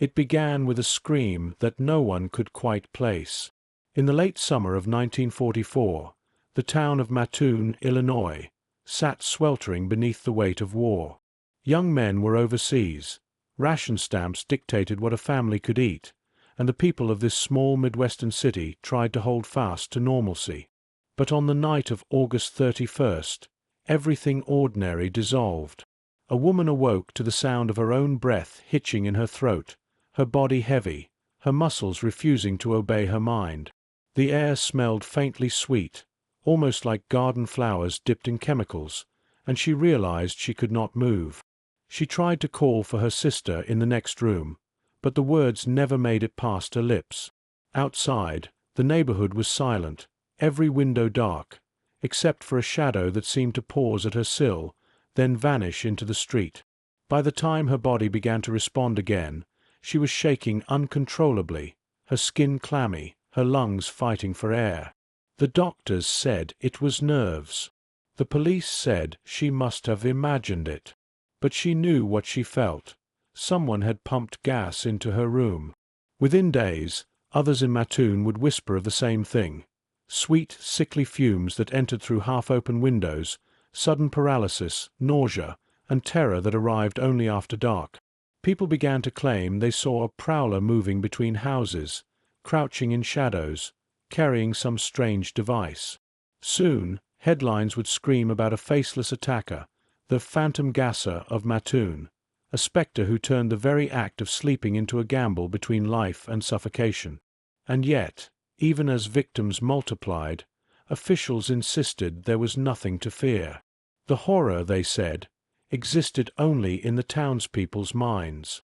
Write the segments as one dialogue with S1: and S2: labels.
S1: It began with a scream that no one could quite place. In the late summer of 1944, the town of Mattoon, Illinois, sat sweltering beneath the weight of war. Young men were overseas. Ration stamps dictated what a family could eat, and the people of this small Midwestern city tried to hold fast to normalcy. But on the night of August 31st, everything ordinary dissolved. A woman awoke to the sound of her own breath hitching in her throat, her body heavy, her muscles refusing to obey her mind. The air smelled faintly sweet, almost like garden flowers dipped in chemicals, and she realized she could not move. She tried to call for her sister in the next room, but the words never made it past her lips. Outside, the neighborhood was silent, every window dark, except for a shadow that seemed to pause at her sill, then vanish into the street. By the time her body began to respond again, she was shaking uncontrollably, her skin clammy, her lungs fighting for air. The doctors said it was nerves. The police said she must have imagined it. But she knew what she felt. Someone had pumped gas into her room. Within days, others in Mattoon would whisper of the same thing. Sweet, sickly fumes that entered through half-open windows, sudden paralysis, nausea, and terror that arrived only after dark. People began to claim they saw a prowler moving between houses, crouching in shadows, carrying some strange device. Soon, headlines would scream about a faceless attacker, the phantom Gasser of Mattoon, a spectre who turned the very act of sleeping into a gamble between life and suffocation. And yet, even as victims multiplied, officials insisted there was nothing to fear. The horror, they said, existed only in the townspeople's minds.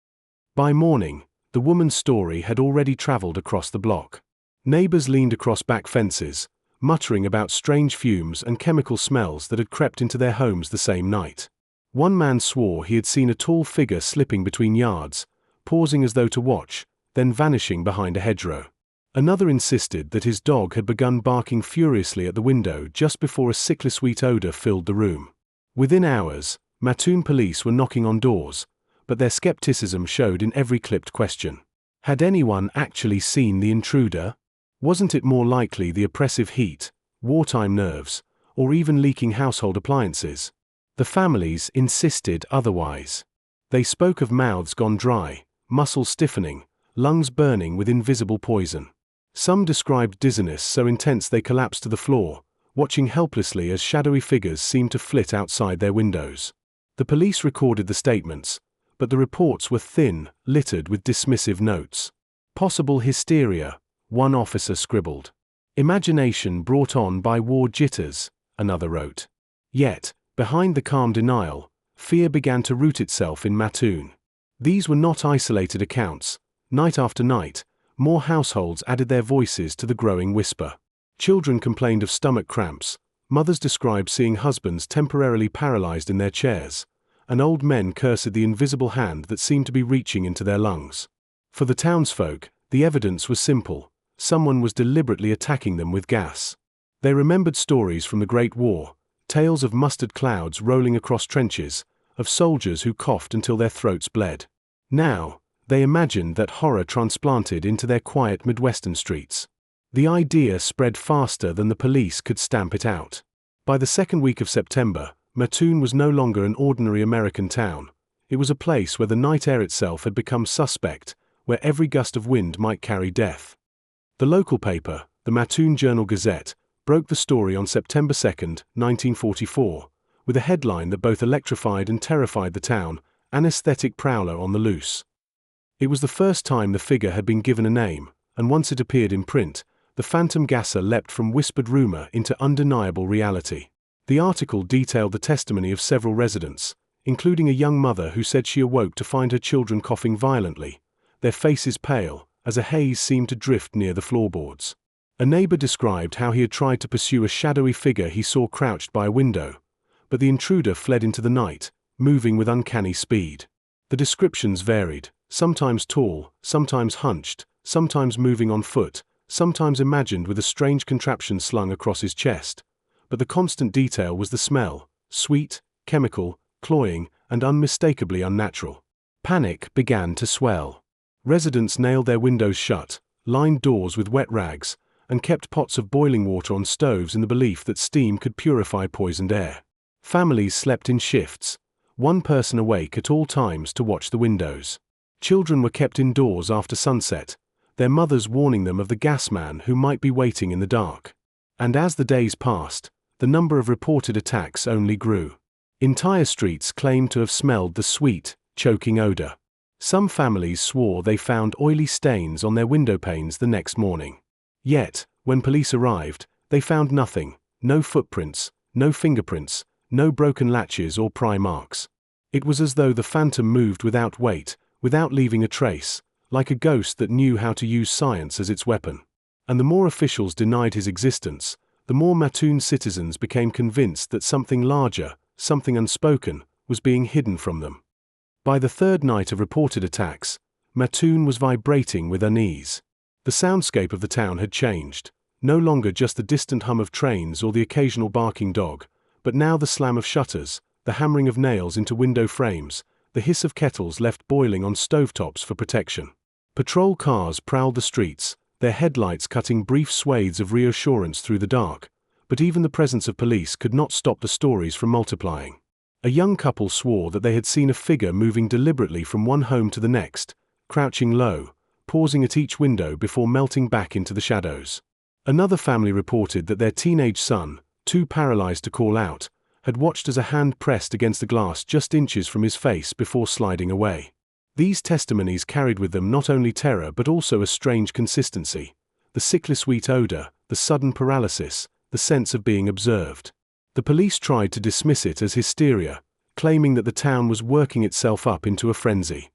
S1: By morning, the woman's story had already traveled across the block. Neighbors leaned across back fences, muttering about strange fumes and chemical smells that had crept into their homes the same night. One man swore he had seen a tall figure slipping between yards, pausing as though to watch, then vanishing behind a hedgerow. Another insisted that his dog had begun barking furiously at the window just before a sickly sweet odor filled the room. Within hours, Mattoon police were knocking on doors, but their skepticism showed in every clipped question. Had anyone actually seen the intruder? Wasn't it more likely the oppressive heat, wartime nerves, or even leaking household appliances? The families insisted otherwise. They spoke of mouths gone dry, muscles stiffening, lungs burning with invisible poison. Some described dizziness so intense they collapsed to the floor, watching helplessly as shadowy figures seemed to flit outside their windows. The police recorded the statements, but the reports were thin, littered with dismissive notes. Possible hysteria, one officer scribbled. Imagination brought on by war jitters, another wrote. Yet, behind the calm denial, fear began to root itself in Mattoon. These were not isolated accounts. Night after night, more households added their voices to the growing whisper. Children complained of stomach cramps, mothers described seeing husbands temporarily paralyzed in their chairs, and old men cursed the invisible hand that seemed to be reaching into their lungs. For the townsfolk, the evidence was simple. Someone was deliberately attacking them with gas. They remembered stories from the Great War, tales of mustard clouds rolling across trenches, of soldiers who coughed until their throats bled. Now, they imagined that horror transplanted into their quiet Midwestern streets. The idea spread faster than the police could stamp it out. By the second week of September, Mattoon was no longer an ordinary American town. It was a place where the night air itself had become suspect, where every gust of wind might carry death. The local paper, the Mattoon Journal-Gazette, broke the story on September 2, 1944, with a headline that both electrified and terrified the town: "Anesthetic Prowler on the Loose." It was the first time the figure had been given a name, and once it appeared in print, the phantom gasser leapt from whispered rumor into undeniable reality. The article detailed the testimony of several residents, including a young mother who said she awoke to find her children coughing violently, their faces pale, as a haze seemed to drift near the floorboards. A neighbor described how he had tried to pursue a shadowy figure he saw crouched by a window, but the intruder fled into the night, moving with uncanny speed. The descriptions varied, sometimes tall, sometimes hunched, sometimes moving on foot, sometimes imagined with a strange contraption slung across his chest. But the constant detail was the smell, sweet, chemical, cloying, and unmistakably unnatural. Panic began to swell. Residents nailed their windows shut, lined doors with wet rags, and kept pots of boiling water on stoves in the belief that steam could purify poisoned air. Families slept in shifts, one person awake at all times to watch the windows. Children were kept indoors after sunset, their mothers warning them of the gas man who might be waiting in the dark. And as the days passed, the number of reported attacks only grew. Entire streets claimed to have smelled the sweet, choking odor. Some families swore they found oily stains on their window panes the next morning. Yet, when police arrived, they found nothing, no footprints, no fingerprints, no broken latches or pry marks. It was as though the phantom moved without weight, without leaving a trace, like a ghost that knew how to use science as its weapon. And the more officials denied his existence, the more Mattoon citizens became convinced that something larger, something unspoken, was being hidden from them. By the third night of reported attacks, Mattoon was vibrating with unease. The soundscape of the town had changed, no longer just the distant hum of trains or the occasional barking dog, but now the slam of shutters, the hammering of nails into window frames, the hiss of kettles left boiling on stovetops for protection. Patrol cars prowled the streets, their headlights cutting brief swathes of reassurance through the dark, but even the presence of police could not stop the stories from multiplying. A young couple swore that they had seen a figure moving deliberately from one home to the next, crouching low, pausing at each window before melting back into the shadows. Another family reported that their teenage son, too paralyzed to call out, had watched as a hand pressed against the glass just inches from his face before sliding away. These testimonies carried with them not only terror but also a strange consistency, the sickly sweet odor, the sudden paralysis, the sense of being observed. The police tried to dismiss it as hysteria, claiming that the town was working itself up into a frenzy.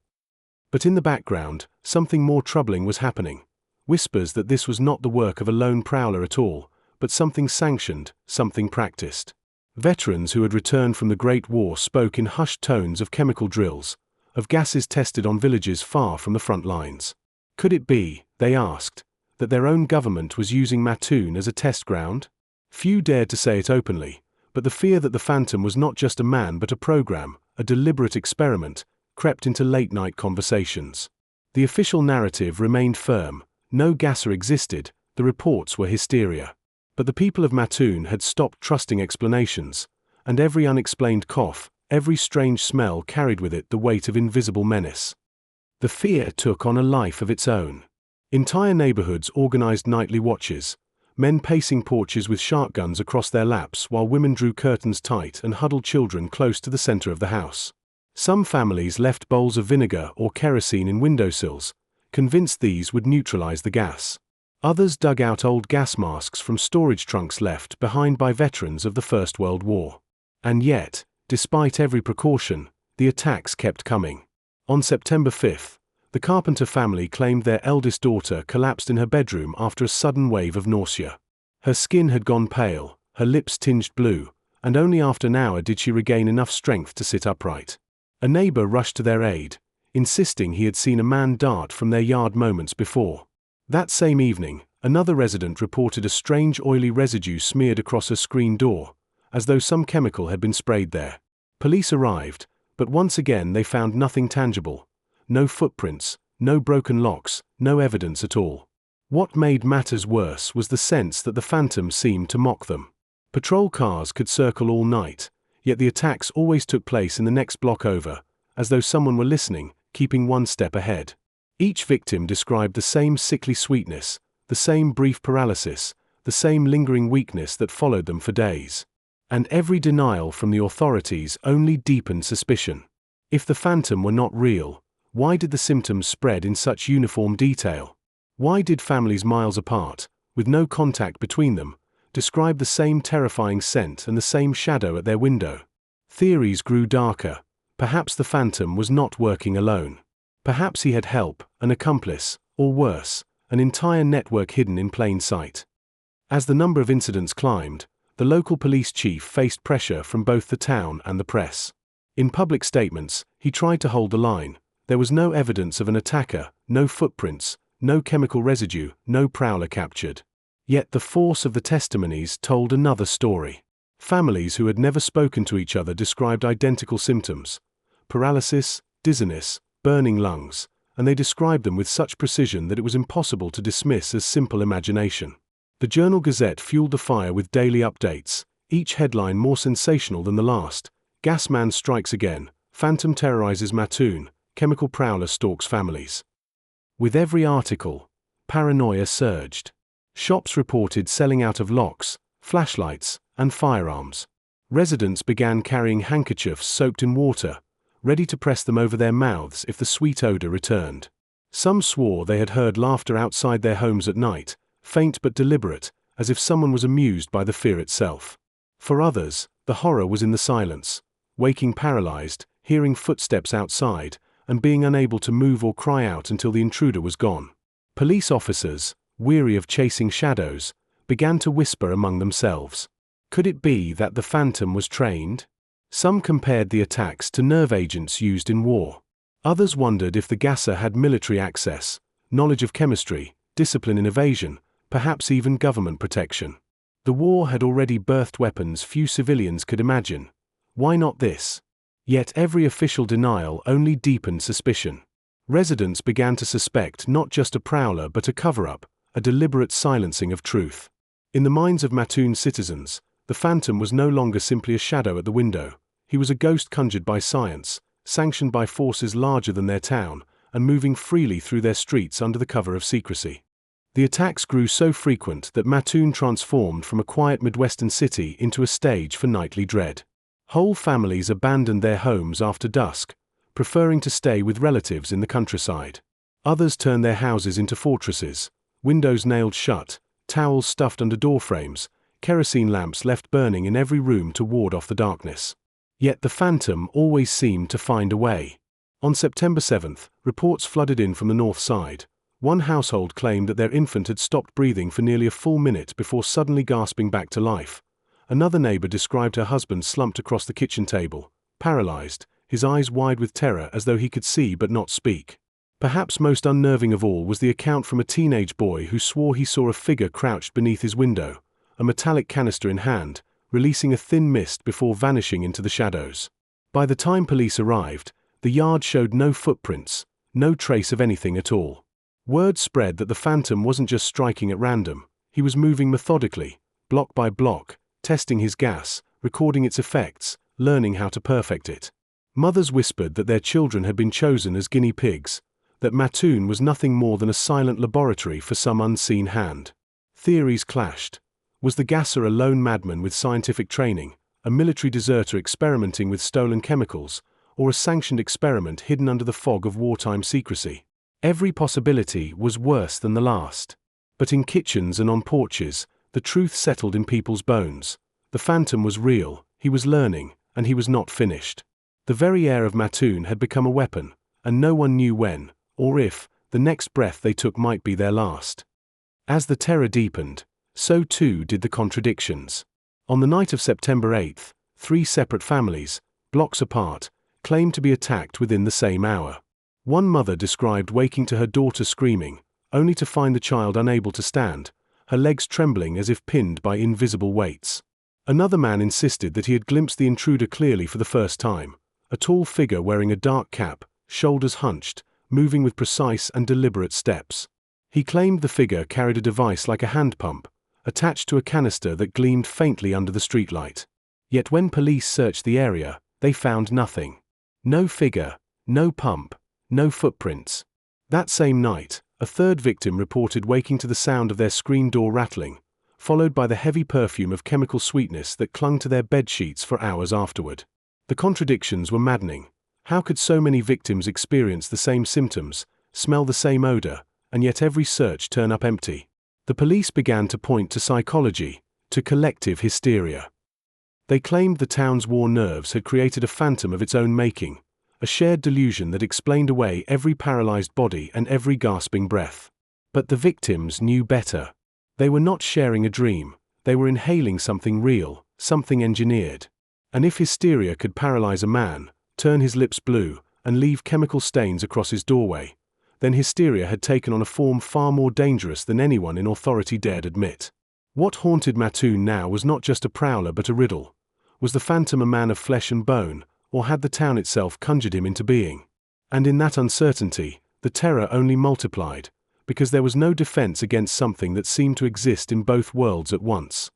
S1: But in the background, something more troubling was happening. Whispers that this was not the work of a lone prowler at all, but something sanctioned, something practiced. Veterans who had returned from the Great War spoke in hushed tones of chemical drills, of gases tested on villages far from the front lines. Could it be, they asked, that their own government was using Mattoon as a test ground? Few dared to say it openly, but the fear that the phantom was not just a man but a program, a deliberate experiment, crept into late-night conversations. The official narrative remained firm, no Gasser existed, the reports were hysteria. But the people of Mattoon had stopped trusting explanations, and every unexplained cough, every strange smell carried with it the weight of invisible menace. The fear took on a life of its own. Entire neighborhoods organized nightly watches, men pacing porches with shotguns across their laps while women drew curtains tight and huddled children close to the center of the house. Some families left bowls of vinegar or kerosene in windowsills, convinced these would neutralize the gas. Others dug out old gas masks from storage trunks left behind by veterans of the First World War. And yet, despite every precaution, the attacks kept coming. On September 5th, the Carpenter family claimed their eldest daughter collapsed in her bedroom after a sudden wave of nausea. Her skin had gone pale, her lips tinged blue, and only after an hour did she regain enough strength to sit upright. A neighbor rushed to their aid, insisting he had seen a man dart from their yard moments before. That same evening, another resident reported a strange oily residue smeared across her screen door, as though some chemical had been sprayed there. Police arrived, but once again they found nothing tangible. No footprints, no broken locks, no evidence at all. What made matters worse was the sense that the phantom seemed to mock them. Patrol cars could circle all night, yet the attacks always took place in the next block over, as though someone were listening, keeping one step ahead. Each victim described the same sickly sweetness, the same brief paralysis, the same lingering weakness that followed them for days. And every denial from the authorities only deepened suspicion. If the phantom were not real, why did the symptoms spread in such uniform detail? Why did families miles apart, with no contact between them, describe the same terrifying scent and the same shadow at their window? Theories grew darker. Perhaps the phantom was not working alone. Perhaps he had help, an accomplice, or worse, an entire network hidden in plain sight. As the number of incidents climbed, the local police chief faced pressure from both the town and the press. In public statements, he tried to hold the line. There was no evidence of an attacker, no footprints, no chemical residue, no prowler captured. Yet the force of the testimonies told another story. Families who had never spoken to each other described identical symptoms: paralysis, dizziness, burning lungs, and they described them with such precision that it was impossible to dismiss as simple imagination. The Journal Gazette fueled the fire with daily updates, each headline more sensational than the last. Gas man strikes again, phantom terrorizes Mattoon, chemical prowler stalks families. With every article, paranoia surged. Shops reported selling out of locks, flashlights, and firearms. Residents began carrying handkerchiefs soaked in water, ready to press them over their mouths if the sweet odor returned. Some swore they had heard laughter outside their homes at night, faint but deliberate, as if someone was amused by the fear itself. For others, the horror was in the silence, waking paralyzed, hearing footsteps outside, and being unable to move or cry out until the intruder was gone. Police officers, weary of chasing shadows, began to whisper among themselves. Could it be that the phantom was trained? Some compared the attacks to nerve agents used in war. Others wondered if the gasser had military access, knowledge of chemistry, discipline in evasion, perhaps even government protection. The war had already birthed weapons few civilians could imagine. Why not this? Yet every official denial only deepened suspicion. Residents began to suspect not just a prowler but a cover-up, a deliberate silencing of truth. In the minds of Mattoon citizens, the phantom was no longer simply a shadow at the window. He was a ghost conjured by science, sanctioned by forces larger than their town, and moving freely through their streets under the cover of secrecy. The attacks grew so frequent that Mattoon transformed from a quiet Midwestern city into a stage for nightly dread. Whole families abandoned their homes after dusk, preferring to stay with relatives in the countryside. Others turned their houses into fortresses, windows nailed shut, towels stuffed under doorframes, kerosene lamps left burning in every room to ward off the darkness. Yet the phantom always seemed to find a way. On September 7th, reports flooded in from the north side. One household claimed that their infant had stopped breathing for nearly a full minute before suddenly gasping back to life. Another neighbor described her husband slumped across the kitchen table, paralyzed, his eyes wide with terror as though he could see but not speak. Perhaps most unnerving of all was the account from a teenage boy who swore he saw a figure crouched beneath his window, a metallic canister in hand, releasing a thin mist before vanishing into the shadows. By the time police arrived, the yard showed no footprints, no trace of anything at all. Word spread that the phantom wasn't just striking at random, he was moving methodically, block by block, testing his gas, recording its effects, learning how to perfect it. Mothers whispered that their children had been chosen as guinea pigs, that Mattoon was nothing more than a silent laboratory for some unseen hand. Theories clashed. Was the gasser a lone madman with scientific training, a military deserter experimenting with stolen chemicals, or a sanctioned experiment hidden under the fog of wartime secrecy? Every possibility was worse than the last. But in kitchens and on porches, the truth settled in people's bones. The phantom was real, he was learning, and he was not finished. The very air of Mattoon had become a weapon, and no one knew when, or if, the next breath they took might be their last. As the terror deepened, so too did the contradictions. On the night of September 8th, 3 separate families, blocks apart, claimed to be attacked within the same hour. One mother described waking to her daughter screaming, only to find the child unable to stand, her legs trembling as if pinned by invisible weights. Another man insisted that he had glimpsed the intruder clearly for the first time, a tall figure wearing a dark cap, shoulders hunched, moving with precise and deliberate steps. He claimed the figure carried a device like a hand pump, attached to a canister that gleamed faintly under the streetlight. Yet when police searched the area, they found nothing. No figure, no pump, no footprints. That same night, a third victim reported waking to the sound of their screen door rattling, followed by the heavy perfume of chemical sweetness that clung to their bed sheets for hours afterward. The contradictions were maddening. How could so many victims experience the same symptoms, smell the same odor, and yet every search turn up empty? The police began to point to psychology, to collective hysteria. They claimed the town's war nerves had created a phantom of its own making, a shared delusion that explained away every paralyzed body and every gasping breath. But the victims knew better. They were not sharing a dream, they were inhaling something real, something engineered. And if hysteria could paralyze a man, turn his lips blue, and leave chemical stains across his doorway, then hysteria had taken on a form far more dangerous than anyone in authority dared admit. What haunted Mattoon now was not just a prowler but a riddle. Was the phantom a man of flesh and bone, or had the town itself conjured him into being? And in that uncertainty, the terror only multiplied, because there was no defense against something that seemed to exist in both worlds at once.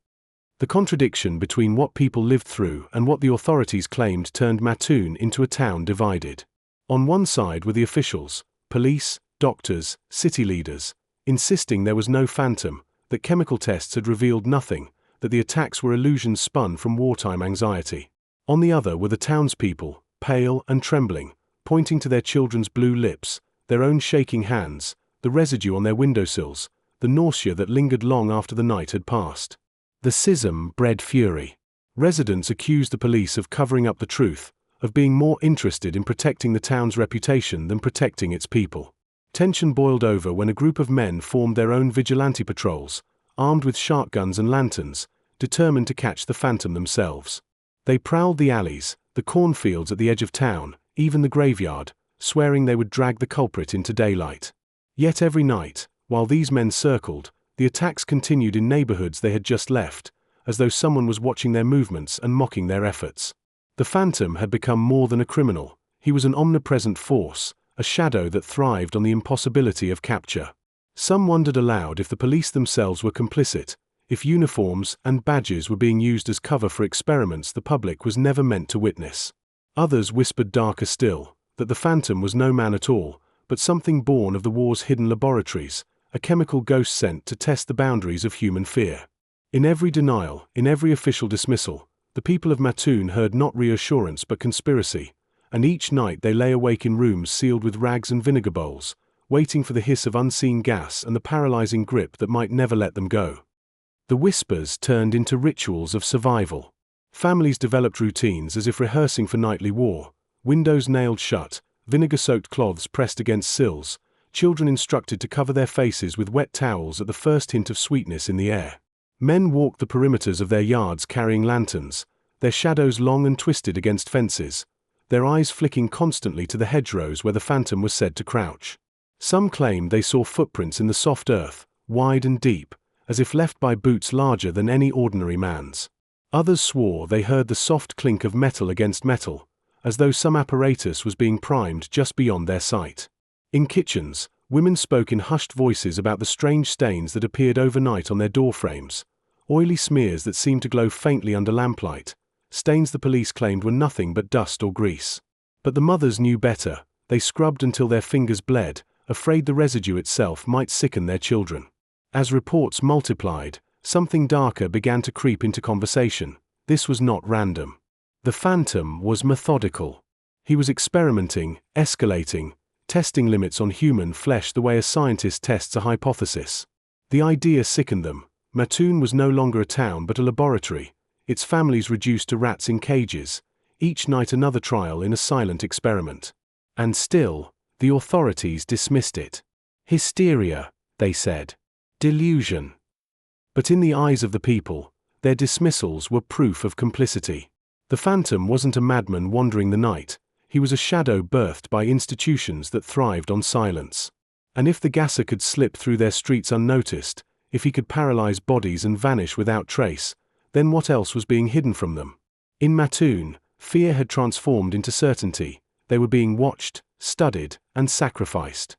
S1: The contradiction between what people lived through and what the authorities claimed turned Mattoon into a town divided. On one side were the officials, police, doctors, city leaders, insisting there was no phantom, that chemical tests had revealed nothing, that the attacks were illusions spun from wartime anxiety. On the other were the townspeople, pale and trembling, pointing to their children's blue lips, their own shaking hands, the residue on their windowsills, the nausea that lingered long after the night had passed. The schism bred fury. Residents accused the police of covering up the truth, of being more interested in protecting the town's reputation than protecting its people. Tension boiled over when a group of men formed their own vigilante patrols, armed with shotguns and lanterns, determined to catch the phantom themselves. They prowled the alleys, the cornfields at the edge of town, even the graveyard, swearing they would drag the culprit into daylight. Yet every night, while these men circled, the attacks continued in neighborhoods they had just left, as though someone was watching their movements and mocking their efforts. The phantom had become more than a criminal. He was an omnipresent force, a shadow that thrived on the impossibility of capture. Some wondered aloud if the police themselves were complicit, if uniforms and badges were being used as cover for experiments the public was never meant to witness. Others whispered darker still, that the phantom was no man at all, but something born of the war's hidden laboratories, a chemical ghost sent to test the boundaries of human fear. In every denial, in every official dismissal, the people of Mattoon heard not reassurance but conspiracy, and each night they lay awake in rooms sealed with rags and vinegar bowls, waiting for the hiss of unseen gas and the paralyzing grip that might never let them go. The whispers turned into rituals of survival. Families developed routines as if rehearsing for nightly war, windows nailed shut, vinegar-soaked cloths pressed against sills, children instructed to cover their faces with wet towels at the first hint of sweetness in the air. Men walked the perimeters of their yards carrying lanterns, their shadows long and twisted against fences, their eyes flicking constantly to the hedgerows where the phantom was said to crouch. Some claimed they saw footprints in the soft earth, wide and deep, as if left by boots larger than any ordinary man's. Others swore they heard the soft clink of metal against metal, as though some apparatus was being primed just beyond their sight. In kitchens, women spoke in hushed voices about the strange stains that appeared overnight on their doorframes, oily smears that seemed to glow faintly under lamplight, stains the police claimed were nothing but dust or grease. But the mothers knew better. They scrubbed until their fingers bled, afraid the residue itself might sicken their children. As reports multiplied, something darker began to creep into conversation. This was not random. The phantom was methodical. He was experimenting, escalating, testing limits on human flesh the way a scientist tests a hypothesis. The idea sickened them. Mattoon was no longer a town but a laboratory, its families reduced to rats in cages, each night another trial in a silent experiment. And still, the authorities dismissed it. Hysteria, they said. Delusion. But in the eyes of the people, their dismissals were proof of complicity. The phantom wasn't a madman wandering the night. He was a shadow birthed by institutions that thrived on silence. And if the gasser could slip through their streets unnoticed, if he could paralyze bodies and vanish without trace, then what else was being hidden from them? In Mattoon, fear had transformed into certainty. They were being watched, studied, and sacrificed.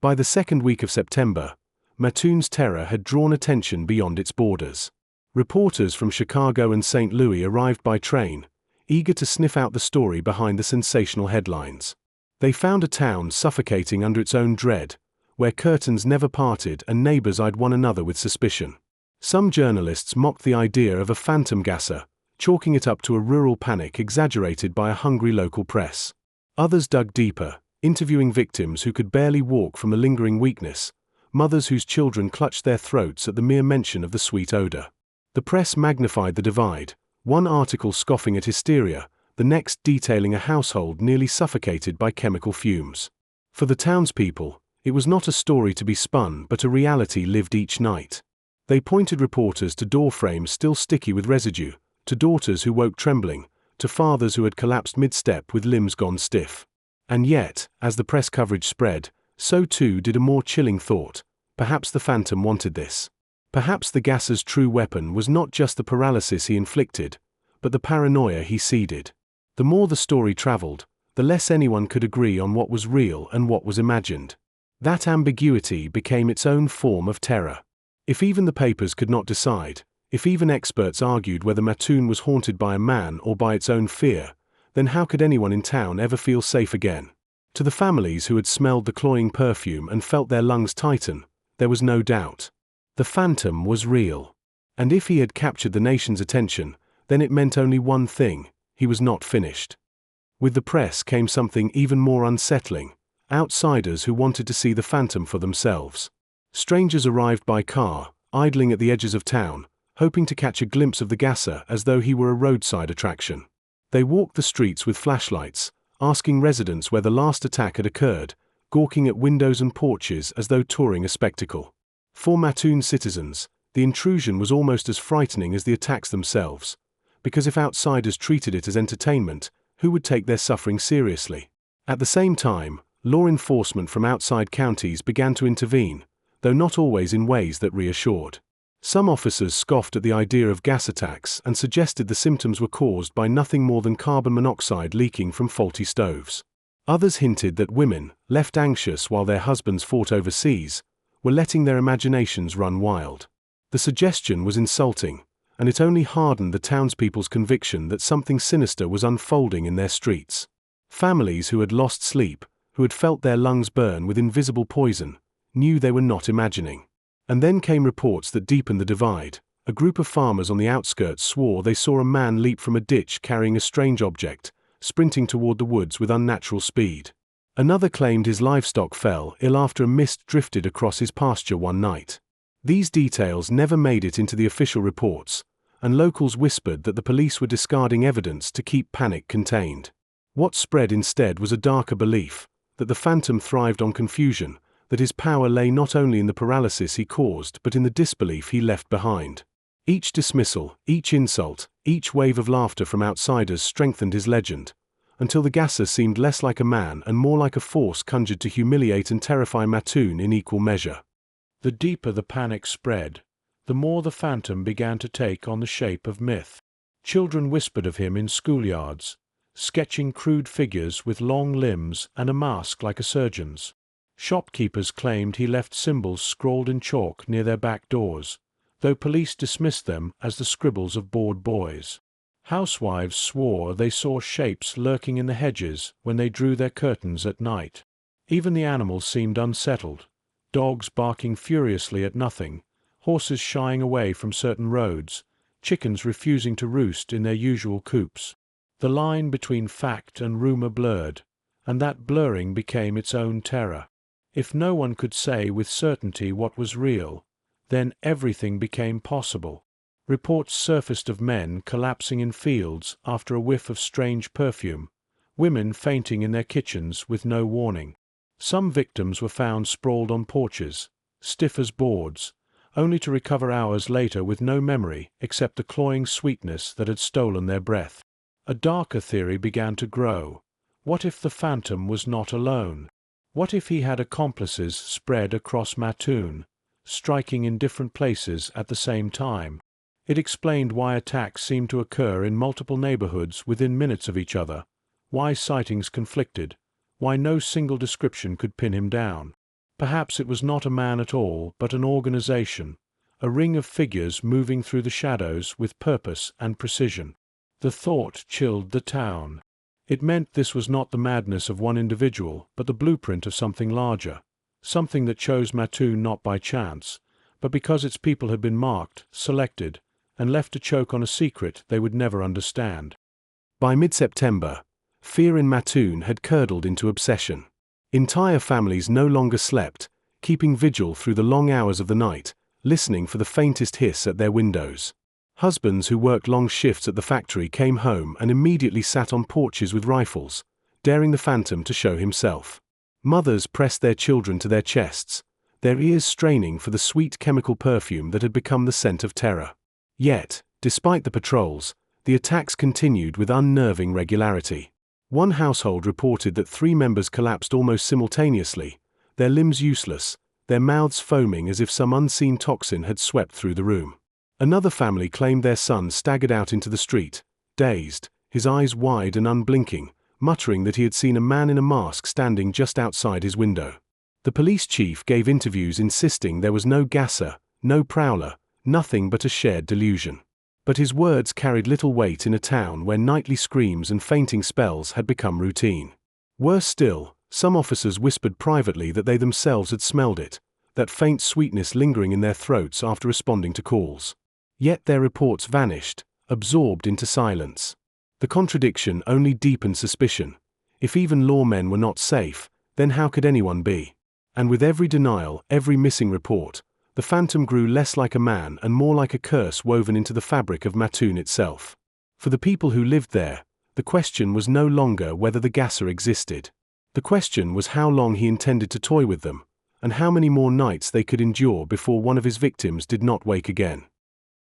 S1: By the second week of September, Mattoon's terror had drawn attention beyond its borders. Reporters from Chicago and St. Louis arrived by train, eager to sniff out the story behind the sensational headlines. They found a town suffocating under its own dread, where curtains never parted and neighbors eyed one another with suspicion. Some journalists mocked the idea of a phantom gasser, chalking it up to a rural panic exaggerated by a hungry local press. Others dug deeper, interviewing victims who could barely walk from the lingering weakness, mothers whose children clutched their throats at the mere mention of the sweet odor. The press magnified the divide, one article scoffing at hysteria, the next detailing a household nearly suffocated by chemical fumes. For the townspeople, it was not a story to be spun but a reality lived each night. They pointed reporters to door frames still sticky with residue, to daughters who woke trembling, to fathers who had collapsed mid-step with limbs gone stiff. And yet, as the press coverage spread, so too did a more chilling thought. Perhaps the phantom wanted this. Perhaps the gasser's true weapon was not just the paralysis he inflicted, but the paranoia he seeded. The more the story traveled, the less anyone could agree on what was real and what was imagined. That ambiguity became its own form of terror. If even the papers could not decide, if even experts argued whether Mattoon was haunted by a man or by its own fear, then how could anyone in town ever feel safe again? To the families who had smelled the cloying perfume and felt their lungs tighten, there was no doubt. The phantom was real. And if he had captured the nation's attention, then it meant only one thing: he was not finished. With the press came something even more unsettling: outsiders who wanted to see the phantom for themselves. Strangers arrived by car, idling at the edges of town, hoping to catch a glimpse of the Gasser as though he were a roadside attraction. They walked the streets with flashlights, asking residents where the last attack had occurred, gawking at windows and porches as though touring a spectacle. For Mattoon citizens, the intrusion was almost as frightening as the attacks themselves, because if outsiders treated it as entertainment, who would take their suffering seriously? At the same time, law enforcement from outside counties began to intervene, though not always in ways that reassured. Some officers scoffed at the idea of gas attacks and suggested the symptoms were caused by nothing more than carbon monoxide leaking from faulty stoves. Others hinted that women, left anxious while their husbands fought overseas, were letting their imaginations run wild. The suggestion was insulting, and it only hardened the townspeople's conviction that something sinister was unfolding in their streets. Families who had lost sleep, who had felt their lungs burn with invisible poison, knew they were not imagining. And then came reports that deepened the divide. A group of farmers on the outskirts swore they saw a man leap from a ditch carrying a strange object, sprinting toward the woods with unnatural speed. Another claimed his livestock fell ill after a mist drifted across his pasture one night. These details never made it into the official reports, and locals whispered that the police were discarding evidence to keep panic contained. What spread instead was a darker belief: that the phantom thrived on confusion, that his power lay not only in the paralysis he caused but in the disbelief he left behind. Each dismissal, each insult, each wave of laughter from outsiders strengthened his legend, until the Gasser seemed less like a man and more like a force conjured to humiliate and terrify Mattoon in equal measure. The deeper the panic spread, the more the phantom began to take on the shape of myth. Children whispered of him in schoolyards, sketching crude figures with long limbs and a mask like a surgeon's. Shopkeepers claimed he left symbols scrawled in chalk near their back doors, though police dismissed them as the scribbles of bored boys. Housewives swore they saw shapes lurking in the hedges when they drew their curtains at night. Even the animals seemed unsettled, dogs barking furiously at nothing, horses shying away from certain roads, chickens refusing to roost in their usual coops. The line between fact and rumor blurred, and that blurring became its own terror. If no one could say with certainty what was real, then everything became possible. Reports surfaced of men collapsing in fields after a whiff of strange perfume, women fainting in their kitchens with no warning. Some victims were found sprawled on porches, stiff as boards, only to recover hours later with no memory except the cloying sweetness that had stolen their breath. A darker theory began to grow. What if the phantom was not alone? What if he had accomplices spread across Mattoon, striking in different places at the same time? It explained why attacks seemed to occur in multiple neighborhoods within minutes of each other, why sightings conflicted, why no single description could pin him down. Perhaps it was not a man at all, but an organization, a ring of figures moving through the shadows with purpose and precision. The thought chilled the town. It meant this was not the madness of one individual, but the blueprint of something larger, something that chose Mattoon not by chance, but because its people had been marked, selected, and left to choke on a secret they would never understand. By mid-September, fear in Mattoon had curdled into obsession. Entire families no longer slept, keeping vigil through the long hours of the night, listening for the faintest hiss at their windows. Husbands who worked long shifts at the factory came home and immediately sat on porches with rifles, daring the phantom to show himself. Mothers pressed their children to their chests, their ears straining for the sweet chemical perfume that had become the scent of terror. Yet, despite the patrols, the attacks continued with unnerving regularity. One household reported that 3 members collapsed almost simultaneously, their limbs useless, their mouths foaming as if some unseen toxin had swept through the room. Another family claimed their son staggered out into the street, dazed, his eyes wide and unblinking, muttering that he had seen a man in a mask standing just outside his window. The police chief gave interviews insisting there was no gasser, no prowler, nothing but a shared delusion. But his words carried little weight in a town where nightly screams and fainting spells had become routine. Worse still, some officers whispered privately that they themselves had smelled it, that faint sweetness lingering in their throats after responding to calls. Yet their reports vanished, absorbed into silence. The contradiction only deepened suspicion. If even lawmen were not safe, then how could anyone be? And with every denial, every missing report, the phantom grew less like a man and more like a curse woven into the fabric of Mattoon itself. For the people who lived there, the question was no longer whether the gasser existed. The question was how long he intended to toy with them, and how many more nights they could endure before one of his victims did not wake again.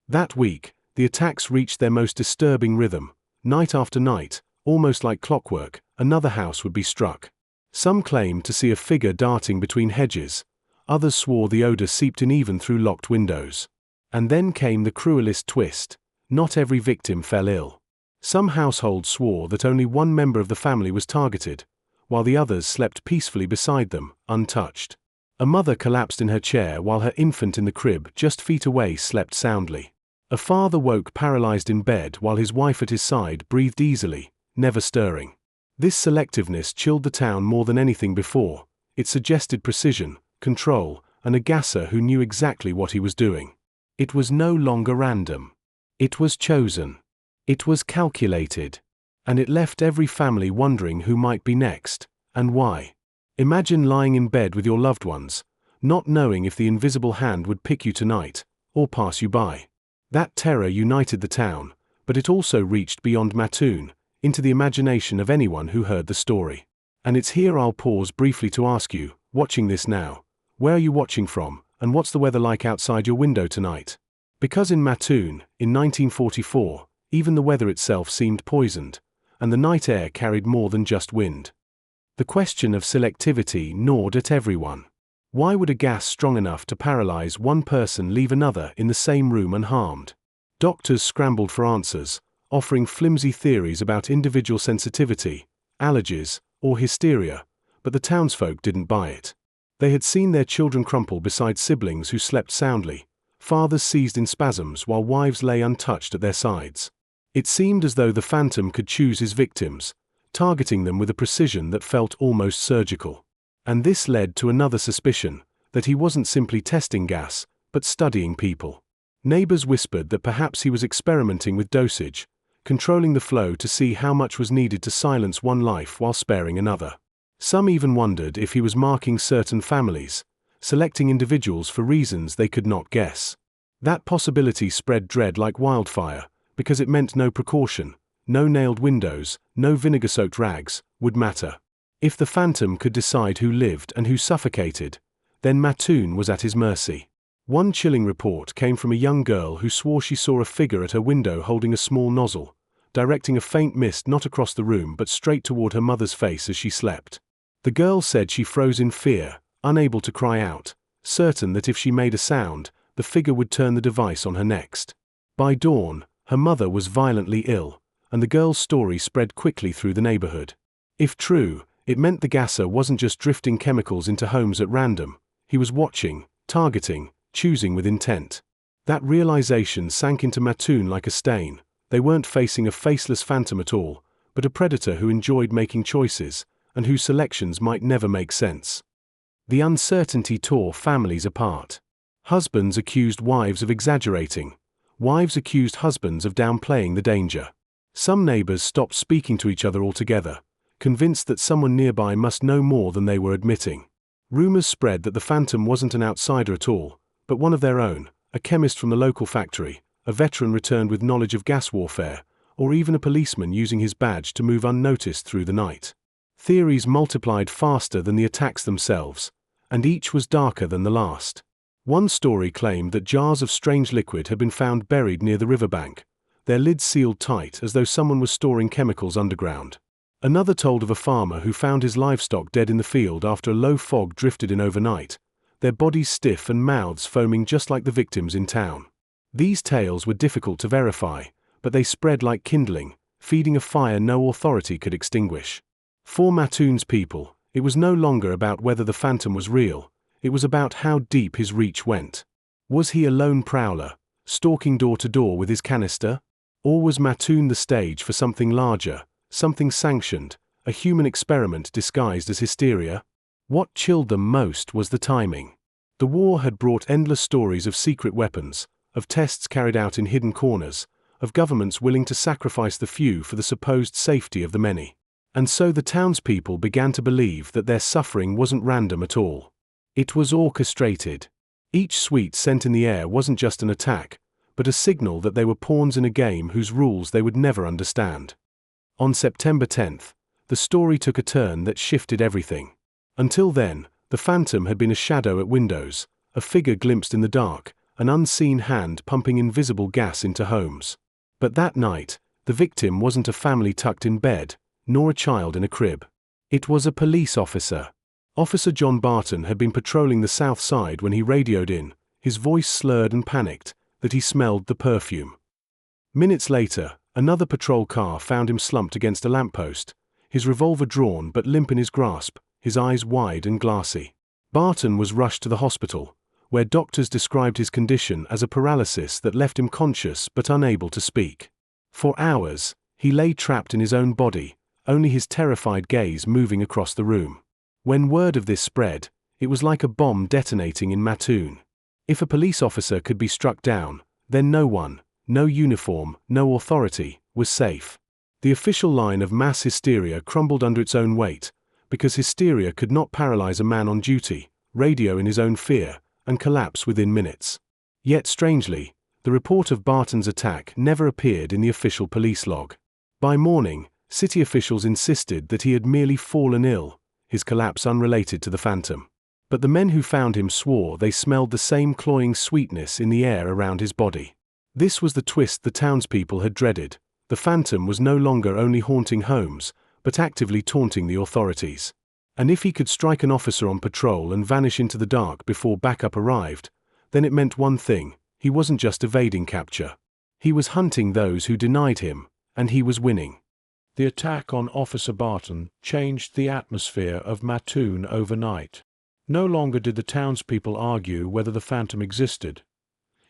S1: That week, the attacks reached their most disturbing rhythm. Night after night, almost like clockwork, another house would be struck. Some claimed to see a figure darting between hedges. Others swore the odor seeped in even through locked windows. And then came the cruelest twist. Not every victim fell ill. Some households swore that only one member of the family was targeted, while the others slept peacefully beside them, untouched. A mother collapsed in her chair while her infant in the crib just feet away slept soundly. A father woke paralyzed in bed while his wife at his side breathed easily, never stirring. This selectiveness chilled the town more than anything before. It suggested precision, control, and a gasser who knew exactly what he was doing. It was no longer random. It was chosen. It was calculated. And it left every family wondering who might be next, and why. Imagine lying in bed with your loved ones, not knowing if the invisible hand would pick you tonight, or pass you by. That terror united the town, but it also reached beyond Mattoon, into the imagination of anyone who heard the story. And it's here I'll pause briefly to ask you, watching this now, where are you watching from, and what's the weather like outside your window tonight? Because in Mattoon, in 1944, even the weather itself seemed poisoned, and the night air carried more than just wind. The question of selectivity gnawed at everyone. Why would a gas strong enough to paralyze one person leave another in the same room unharmed? Doctors scrambled for answers, offering flimsy theories about individual sensitivity, allergies, or hysteria, but the townsfolk didn't buy it. They had seen their children crumple beside siblings who slept soundly, fathers seized in spasms while wives lay untouched at their sides. It seemed as though the phantom could choose his victims, targeting them with a precision that felt almost surgical. And this led to another suspicion, that he wasn't simply testing gas, but studying people. Neighbors whispered that perhaps he was experimenting with dosage, controlling the flow to see how much was needed to silence one life while sparing another. Some even wondered if he was marking certain families, selecting individuals for reasons they could not guess. That possibility spread dread like wildfire, because it meant no precaution, no nailed windows, no vinegar-soaked rags, would matter. If the phantom could decide who lived and who suffocated, then Mattoon was at his mercy. One chilling report came from a young girl who swore she saw a figure at her window holding a small nozzle, directing a faint mist not across the room but straight toward her mother's face as she slept. The girl said she froze in fear, unable to cry out, certain that if she made a sound, the figure would turn the device on her next. By dawn, her mother was violently ill, and the girl's story spread quickly through the neighborhood. If true, it meant the gasser wasn't just drifting chemicals into homes at random, he was watching, targeting, choosing with intent. That realization sank into Mattoon like a stain. They weren't facing a faceless phantom at all, but a predator who enjoyed making choices, and whose selections might never make sense. The uncertainty tore families apart. Husbands accused wives of exaggerating. Wives accused husbands of downplaying the danger. Some neighbors stopped speaking to each other altogether, convinced that someone nearby must know more than they were admitting. Rumors spread that the phantom wasn't an outsider at all, but one of their own, a chemist from the local factory, a veteran returned with knowledge of gas warfare, or even a policeman using his badge to move unnoticed through the night. Theories multiplied faster than the attacks themselves, and each was darker than the last. One story claimed that jars of strange liquid had been found buried near the riverbank, their lids sealed tight as though someone was storing chemicals underground. Another told of a farmer who found his livestock dead in the field after a low fog drifted in overnight, their bodies stiff and mouths foaming just like the victims in town. These tales were difficult to verify, but they spread like kindling, feeding a fire no authority could extinguish. For Mattoon's people, it was no longer about whether the phantom was real, it was about how deep his reach went. Was he a lone prowler, stalking door to door with his canister? Or was Mattoon the stage for something larger, something sanctioned, a human experiment disguised as hysteria? What chilled them most was the timing. The war had brought endless stories of secret weapons, of tests carried out in hidden corners, of governments willing to sacrifice the few for the supposed safety of the many. And so the townspeople began to believe that their suffering wasn't random at all. It was orchestrated. Each sweet scent in the air wasn't just an attack, but a signal that they were pawns in a game whose rules they would never understand. On September 10th, the story took a turn that shifted everything. Until then, the phantom had been a shadow at windows, a figure glimpsed in the dark, an unseen hand pumping invisible gas into homes. But that night, the victim wasn't a family tucked in bed, nor a child in a crib. It was a police officer. Officer John Barton had been patrolling the south side when he radioed in, his voice slurred and panicked, that he smelled the perfume. Minutes later, another patrol car found him slumped against a lamppost, his revolver drawn but limp in his grasp, his eyes wide and glassy. Barton was rushed to the hospital, where doctors described his condition as a paralysis that left him conscious but unable to speak. For hours, he lay trapped in his own body, only his terrified gaze moving across the room. When word of this spread, it was like a bomb detonating in Mattoon. If a police officer could be struck down, then no one, no uniform, no authority, was safe. The official line of mass hysteria crumbled under its own weight, because hysteria could not paralyze a man on duty, radio in his own fear, and collapse within minutes. Yet strangely, the report of Barton's attack never appeared in the official police log. By morning, city officials insisted that he had merely fallen ill, his collapse unrelated to the phantom. But the men who found him swore they smelled the same cloying sweetness in the air around his body. This was the twist the townspeople had dreaded. The phantom was no longer only haunting homes, but actively taunting the authorities. And if he could strike an officer on patrol and vanish into the dark before backup arrived, then it meant one thing: he wasn't just evading capture. He was hunting those who denied him, and he was winning. The attack on Officer Barton changed the atmosphere of Mattoon overnight. No longer did the townspeople argue whether the phantom existed.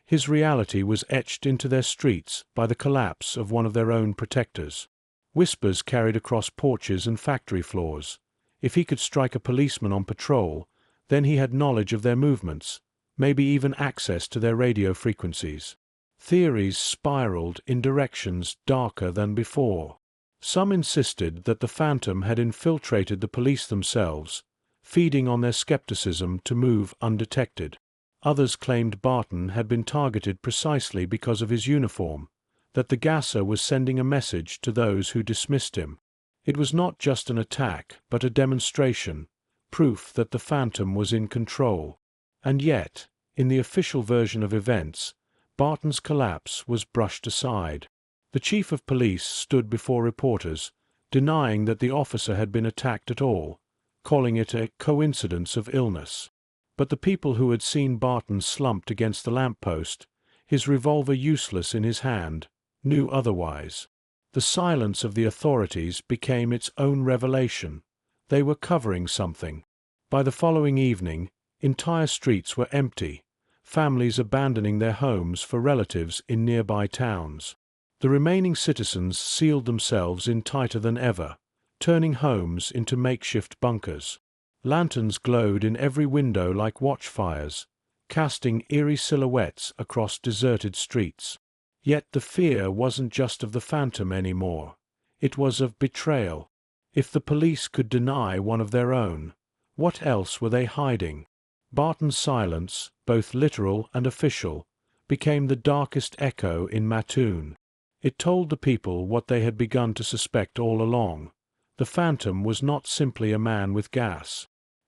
S1: His reality was etched into their streets by the collapse of one of their own protectors. Whispers carried across porches and factory floors. If he could strike a policeman on patrol, then he had knowledge of their movements, maybe even access to their radio frequencies. Theories spiraled in directions darker than before. Some insisted that the phantom had infiltrated the police themselves, feeding on their skepticism to move undetected. Others claimed Barton had been targeted precisely because of his uniform, that the gasser was sending a message to those who dismissed him. It was not just an attack, but a demonstration, proof that the phantom was in control. And yet, in the official version of events, Barton's collapse was brushed aside. The chief of police stood before reporters, denying that the officer had been attacked at all, calling it a coincidence of illness. But the people who had seen Barton slumped against the lamppost, his revolver useless in his hand, knew otherwise. The silence of the authorities became its own revelation. They were covering something. By the following evening, entire streets were empty, families abandoning their homes for relatives in nearby towns. The remaining citizens sealed themselves in tighter than ever, turning homes into makeshift bunkers. Lanterns glowed in every window like watchfires, casting eerie silhouettes across deserted streets. Yet the fear wasn't just of the phantom anymore. It was of betrayal. If the police could deny one of their own, what else were they hiding? Barton's silence, both literal and official, became the darkest echo in Mattoon. It told the people what they had begun to suspect all along. The phantom was not simply a man with gas.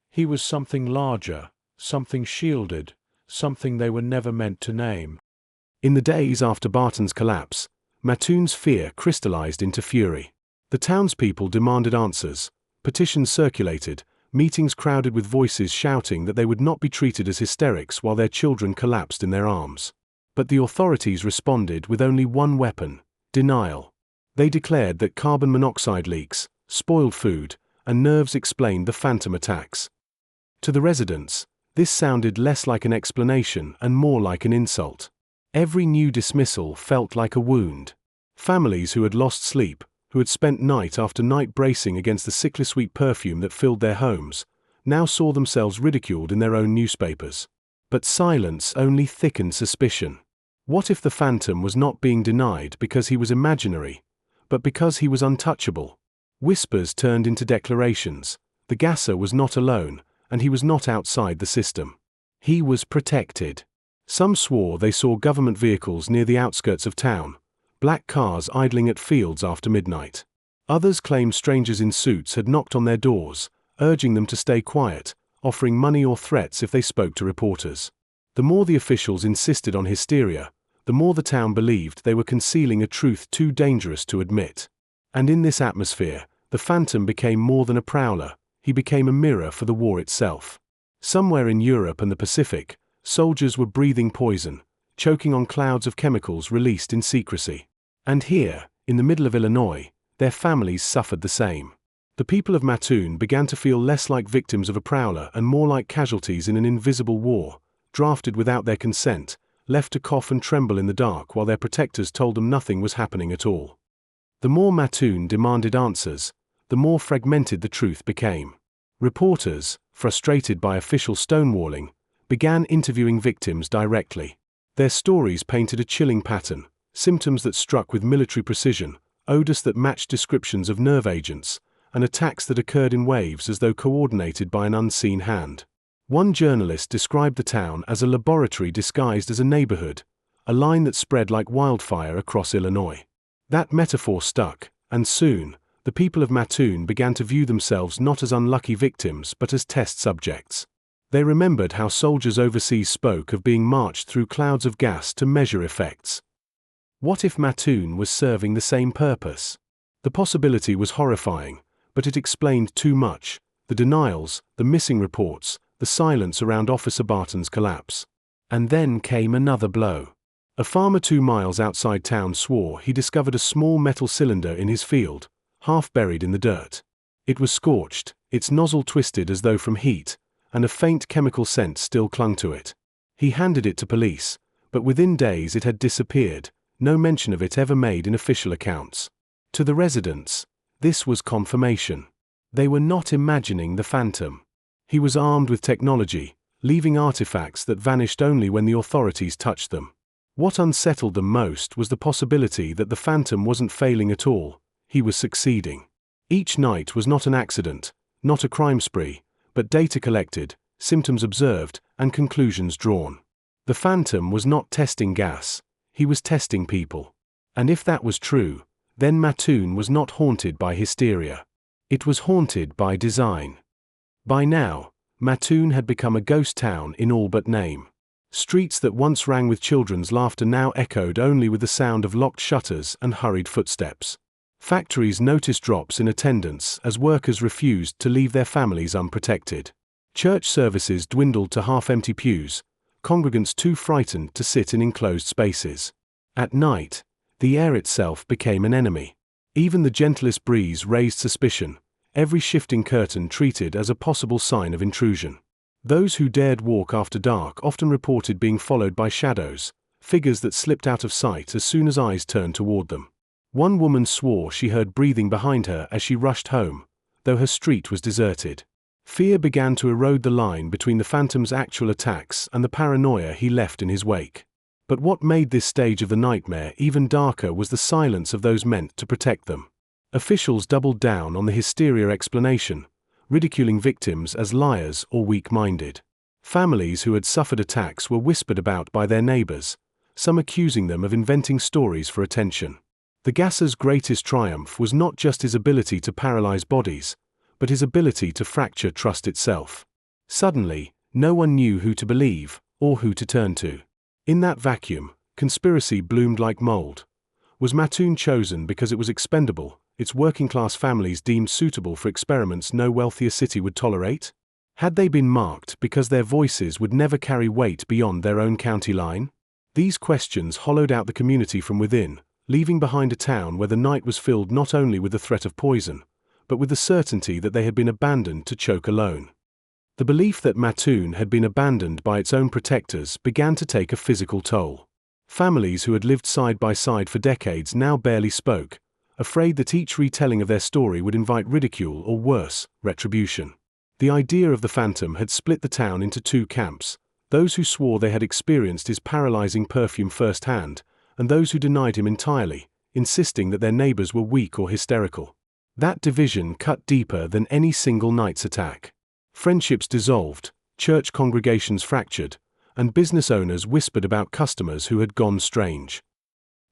S1: He was something larger, something shielded, something they were never meant to name. In the days after Barton's collapse, Mattoon's fear crystallized into fury. The townspeople demanded answers, petitions circulated, meetings crowded with voices shouting that they would not be treated as hysterics while their children collapsed in their arms. But the authorities responded with only one weapon: denial. They declared that carbon monoxide leaks, spoiled food, and nerves explained the phantom attacks. To the residents, this sounded less like an explanation and more like an insult. Every new dismissal felt like a wound. Families who had lost sleep, who had spent night after night bracing against the sickly sweet perfume that filled their homes, now saw themselves ridiculed in their own newspapers. But silence only thickened suspicion. What if the phantom was not being denied because he was imaginary, but because he was untouchable? Whispers turned into declarations. The gasser was not alone, and he was not outside the system. He was protected. Some swore they saw government vehicles near the outskirts of town, black cars idling at fields after midnight. Others claimed strangers in suits had knocked on their doors, urging them to stay quiet, offering money or threats if they spoke to reporters. The more the officials insisted on hysteria, the more the town believed they were concealing a truth too dangerous to admit. And in this atmosphere, the phantom became more than a prowler, he became a mirror for the war itself. Somewhere in Europe and the Pacific, soldiers were breathing poison, choking on clouds of chemicals released in secrecy. And here, in the middle of Illinois, their families suffered the same. The people of Mattoon began to feel less like victims of a prowler and more like casualties in an invisible war, drafted without their consent, left to cough and tremble in the dark while their protectors told them nothing was happening at all. The more Mattoon demanded answers, the more fragmented the truth became. Reporters, frustrated by official stonewalling, began interviewing victims directly. Their stories painted a chilling pattern, symptoms that struck with military precision, odors that matched descriptions of nerve agents, and attacks that occurred in waves as though coordinated by an unseen hand. One journalist described the town as a laboratory disguised as a neighborhood, a line that spread like wildfire across Illinois. That metaphor stuck, and soon, the people of Mattoon began to view themselves not as unlucky victims but as test subjects. They remembered how soldiers overseas spoke of being marched through clouds of gas to measure effects. What if Mattoon was serving the same purpose? The possibility was horrifying, but it explained too much: the denials, the missing reports, the silence around Officer Barton's collapse. And then came another blow. A farmer 2 miles outside town swore he discovered a small metal cylinder in his field, half buried in the dirt. It was scorched, its nozzle twisted as though from heat, and a faint chemical scent still clung to it. He handed it to police, but within days it had disappeared, no mention of it ever made in official accounts. To the residents, this was confirmation. They were not imagining the phantom. He was armed with technology, leaving artifacts that vanished only when the authorities touched them. What unsettled them most was the possibility that the phantom wasn't failing at all, he was succeeding. Each night was not an accident, not a crime spree, but data collected, symptoms observed, and conclusions drawn. The phantom was not testing gas, he was testing people. And if that was true, then Mattoon was not haunted by hysteria. It was haunted by design. By now, Mattoon had become a ghost town in all but name. Streets that once rang with children's laughter now echoed only with the sound of locked shutters and hurried footsteps. Factories noticed drops in attendance as workers refused to leave their families unprotected. Church services dwindled to half-empty pews, congregants too frightened to sit in enclosed spaces. At night, the air itself became an enemy. Even the gentlest breeze raised suspicion, every shifting curtain treated as a possible sign of intrusion. Those who dared walk after dark often reported being followed by shadows, figures that slipped out of sight as soon as eyes turned toward them. One woman swore she heard breathing behind her as she rushed home, though her street was deserted. Fear began to erode the line between the phantom's actual attacks and the paranoia he left in his wake. But what made this stage of the nightmare even darker was the silence of those meant to protect them. Officials doubled down on the hysteria explanation, ridiculing victims as liars or weak-minded. Families who had suffered attacks were whispered about by their neighbors, some accusing them of inventing stories for attention. The gasser's greatest triumph was not just his ability to paralyze bodies, but his ability to fracture trust itself. Suddenly, no one knew who to believe, or who to turn to. In that vacuum, conspiracy bloomed like mold. Was Mattoon chosen because it was expendable, its working-class families deemed suitable for experiments no wealthier city would tolerate? Had they been marked because their voices would never carry weight beyond their own county line? These questions hollowed out the community from within, leaving behind a town where the night was filled not only with the threat of poison, but with the certainty that they had been abandoned to choke alone. The belief that Mattoon had been abandoned by its own protectors began to take a physical toll. Families who had lived side by side for decades now barely spoke, afraid that each retelling of their story would invite ridicule or worse, retribution. The idea of the phantom had split the town into two camps: those who swore they had experienced his paralyzing perfume firsthand, and those who denied him entirely, insisting that their neighbors were weak or hysterical. That division cut deeper than any single night's attack. Friendships dissolved, church congregations fractured, and business owners whispered about customers who had gone strange.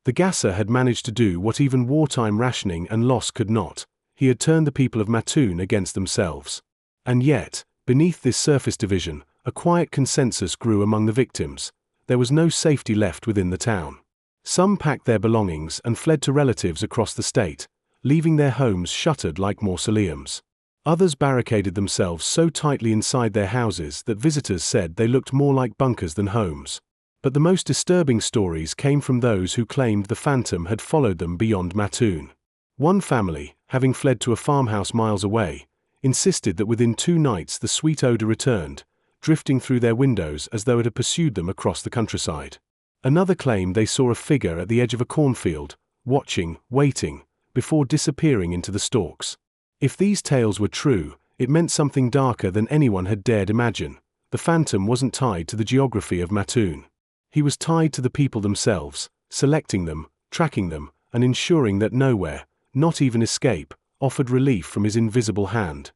S1: The Gasser had managed to do what even wartime rationing and loss could not. He had turned the people of Mattoon against themselves. And yet, beneath this surface division, a quiet consensus grew among the victims. There was no safety left within the town. Some packed their belongings and fled to relatives across the state, leaving their homes shuttered like mausoleums. Others barricaded themselves so tightly inside their houses that visitors said they looked more like bunkers than homes. But the most disturbing stories came from those who claimed the phantom had followed them beyond Mattoon. One family, having fled to a farmhouse miles away, insisted that within 2 nights the sweet odor returned, drifting through their windows as though it had pursued them across the countryside. Another claimed they saw a figure at the edge of a cornfield, watching, waiting, before disappearing into the stalks. If these tales were true, it meant something darker than anyone had dared imagine. The phantom wasn't tied to the geography of Mattoon. He was tied to the people themselves, selecting them, tracking them, and ensuring that nowhere, not even escape, offered relief from his invisible hand.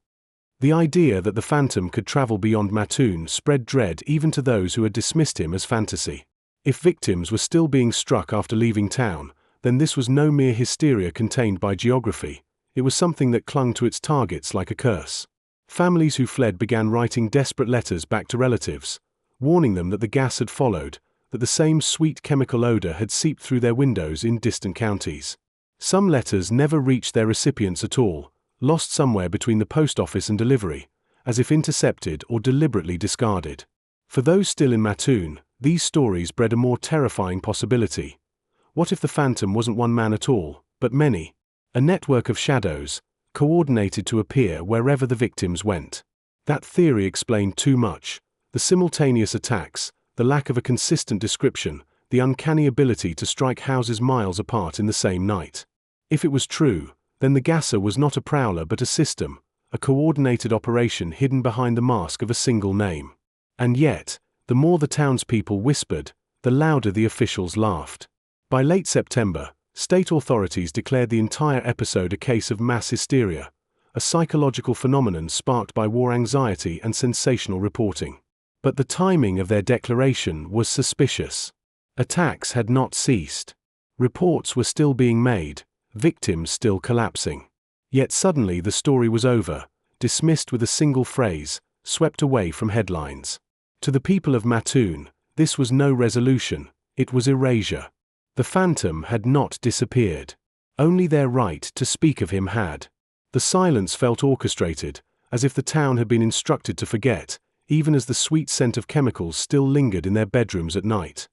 S1: The idea that the phantom could travel beyond Mattoon spread dread even to those who had dismissed him as fantasy. If victims were still being struck after leaving town, then this was no mere hysteria contained by geography. It was something that clung to its targets like a curse. Families who fled began writing desperate letters back to relatives, warning them that the gas had followed, that the same sweet chemical odor had seeped through their windows in distant counties. Some letters never reached their recipients at all, lost somewhere between the post office and delivery, as if intercepted or deliberately discarded. For those still in Mattoon, these stories bred a more terrifying possibility. What if the phantom wasn't one man at all, but many? A network of shadows, coordinated to appear wherever the victims went. That theory explained too much: the simultaneous attacks, the lack of a consistent description, the uncanny ability to strike houses miles apart in the same night. If it was true, then the Gasser was not a prowler but a system, a coordinated operation hidden behind the mask of a single name. And yet, the more the townspeople whispered, the louder the officials laughed. By late September, state authorities declared the entire episode a case of mass hysteria, a psychological phenomenon sparked by war anxiety and sensational reporting. But the timing of their declaration was suspicious. Attacks had not ceased. Reports were still being made, victims still collapsing. Yet suddenly the story was over, dismissed with a single phrase, swept away from headlines. To the people of Mattoon, this was no resolution, it was erasure. The phantom had not disappeared. Only their right to speak of him had. The silence felt orchestrated, as if the town had been instructed to forget, even as the sweet scent of chemicals still lingered in their bedrooms at night.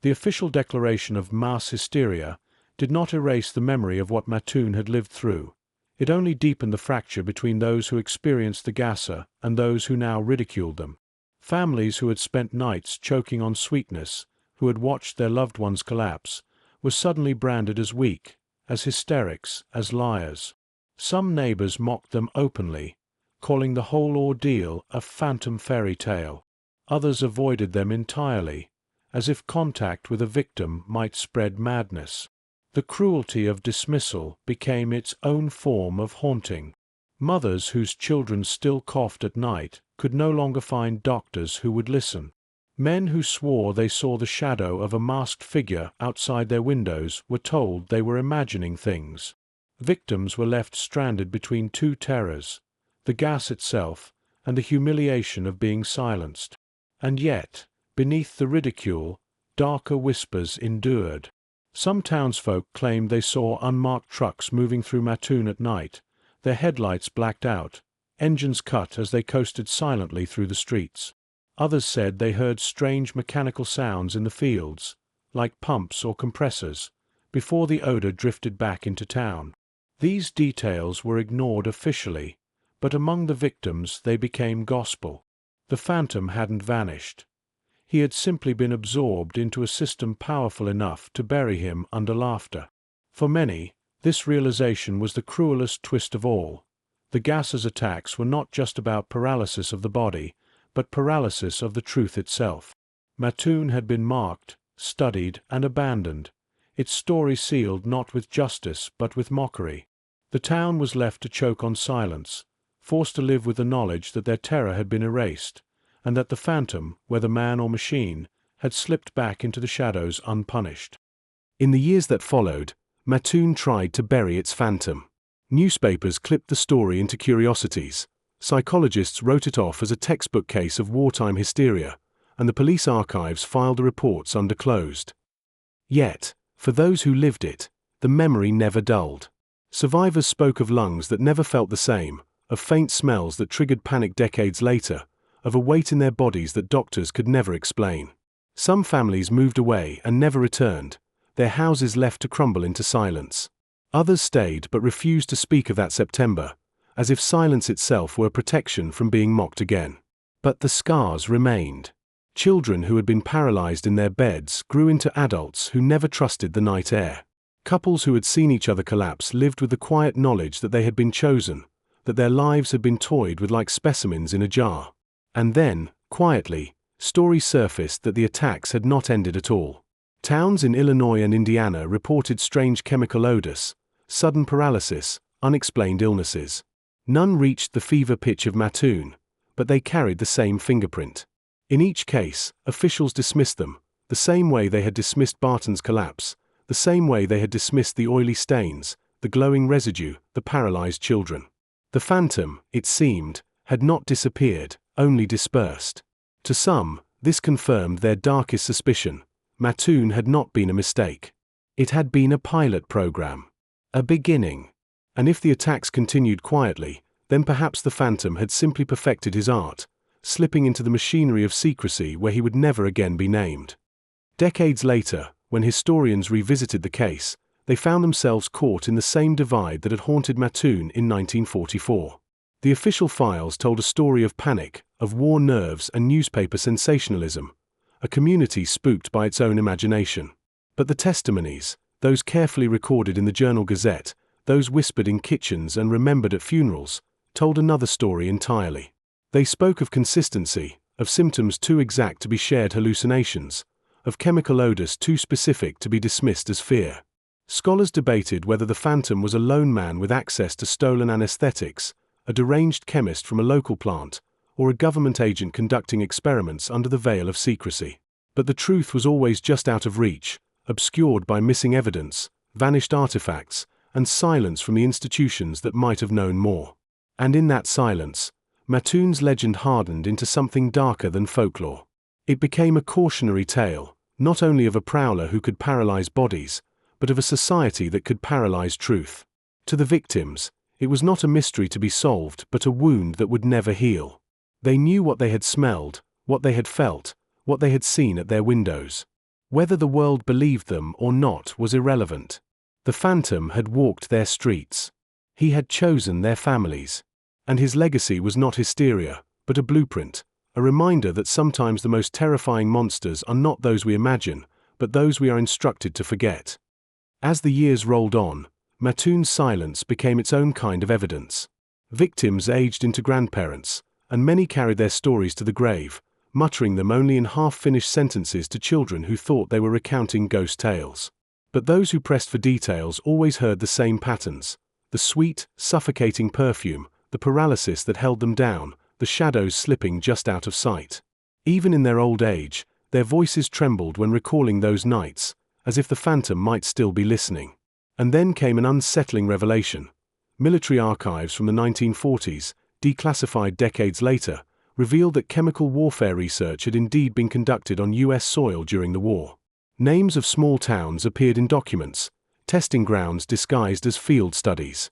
S1: The official declaration of mass hysteria did not erase the memory of what Mattoon had lived through. It only deepened the fracture between those who experienced the Gasser and those who now ridiculed them. Families who had spent nights choking on sweetness, who had watched their loved ones collapse, were suddenly branded as weak, as hysterics, as liars. Some neighbors mocked them openly, calling the whole ordeal a phantom fairy tale. Others avoided them entirely, as if contact with a victim might spread madness. The cruelty of dismissal became its own form of haunting. Mothers whose children still coughed at night could no longer find doctors who would listen. Men who swore they saw the shadow of a masked figure outside their windows were told they were imagining things. Victims were left stranded between two terrors: the gas itself and the humiliation of being silenced. And yet, beneath the ridicule, darker whispers endured. Some townsfolk claimed they saw unmarked trucks moving through Mattoon at night, their headlights blacked out, engines cut as they coasted silently through the streets. Others said they heard strange mechanical sounds in the fields, like pumps or compressors, before the odor drifted back into town. These details were ignored officially, but among the victims they became gospel. The phantom hadn't vanished. He had simply been absorbed into a system powerful enough to bury him under laughter. For many, this realization was the cruelest twist of all. The Gasser's attacks were not just about paralysis of the body, but paralysis of the truth itself. Mattoon had been marked, studied, and abandoned, its story sealed not with justice but with mockery. The town was left to choke on silence, forced to live with the knowledge that their terror had been erased, and that the phantom, whether man or machine, had slipped back into the shadows unpunished.
S2: In the years that followed, Mattoon tried to bury its phantom. Newspapers clipped the story into curiosities, psychologists wrote it off as a textbook case of wartime hysteria, and the police archives filed the reports under closed. Yet, for those who lived it, the memory never dulled. Survivors spoke of lungs that never felt the same, of faint smells that triggered panic decades later, of a weight in their bodies that doctors could never explain. Some families moved away and never returned, their houses left to crumble into silence. Others stayed but refused to speak of that September, as if silence itself were protection from being mocked again. But the scars remained. Children who had been paralyzed in their beds grew into adults who never trusted the night air. Couples who had seen each other collapse lived with the quiet knowledge that they had been chosen, that their lives had been toyed with like specimens in a jar. And then, quietly, stories surfaced that the attacks had not ended at all. Towns in Illinois and Indiana reported strange chemical odors, sudden paralysis, unexplained illnesses. None reached the fever pitch of Mattoon, but they carried the same fingerprint. In each case, officials dismissed them, the same way they had dismissed Barton's collapse, the same way they had dismissed the oily stains, the glowing residue, the paralyzed children. The phantom, it seemed, had not disappeared, only dispersed. To some, this confirmed their darkest suspicion. Mattoon had not been a mistake. It had been a pilot program. A beginning. And if the attacks continued quietly, then perhaps the phantom had simply perfected his art, slipping into the machinery of secrecy where he would never again be named. Decades later, when historians revisited the case, they found themselves caught in the same divide that had haunted Mattoon in 1944. The official files told a story of panic, of war nerves and newspaper sensationalism, a community spooked by its own imagination. But the testimonies, those carefully recorded in the Journal Gazette, those whispered in kitchens and remembered at funerals, told another story entirely. They spoke of consistency, of symptoms too exact to be shared hallucinations, of chemical odors too specific to be dismissed as fear. Scholars debated whether the phantom was a lone man with access to stolen anesthetics, a deranged chemist from a local plant, or a government agent conducting experiments under the veil of secrecy. But the truth was always just out of reach, obscured by missing evidence, vanished artifacts, and silence from the institutions that might have known more. And in that silence, Mattoon's legend hardened into something darker than folklore. It became a cautionary tale, not only of a prowler who could paralyze bodies, but of a society that could paralyze truth. To the victims, it was not a mystery to be solved but a wound that would never heal. They knew what they had smelled, what they had felt, what they had seen at their windows. Whether the world believed them or not was irrelevant. The phantom had walked their streets. He had chosen their families. And his legacy was not hysteria, but a blueprint, a reminder that sometimes the most terrifying monsters are not those we imagine, but those we are instructed to forget. As the years rolled on, Mattoon's silence became its own kind of evidence. Victims aged into grandparents, and many carried their stories to the grave, muttering them only in half-finished sentences to children who thought they were recounting ghost tales. But those who pressed for details always heard the same patterns: the sweet, suffocating perfume, the paralysis that held them down, the shadows slipping just out of sight. Even in their old age, their voices trembled when recalling those nights, as if the phantom might still be listening. And then came an unsettling revelation. Military archives from the 1940s, declassified decades later, revealed that chemical warfare research had indeed been conducted on US soil during the war. Names of small towns appeared in documents, testing grounds disguised as field studies.